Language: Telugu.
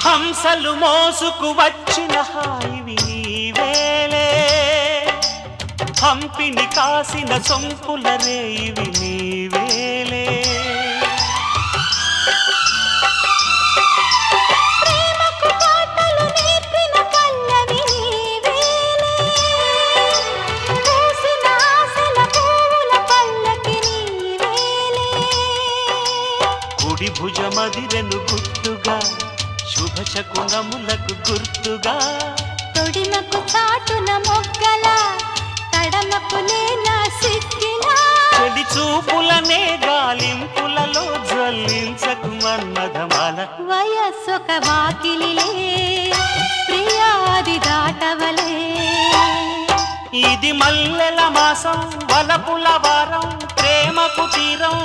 హంసలు మోసుకు వచ్చిన హాయివి నీవేలే హంపిని కాసిన సొంపుల రేయివి నీవేలే కుడి భుజమదిరెను గుర్తుగా శుభశకునములకు గుర్తుగా తొడిమకు చాటున మొగ్గల తడమకు నేనా సిక్కినా చెడి చూపులనే గాలింపులలో జ్వలించకు మన్మథమాల వయస్సొక వాకిలిలే ప్రియాది దాటవలే ఇది మల్లెల మాసం వలపుల వారం ప్రేమకు తీరం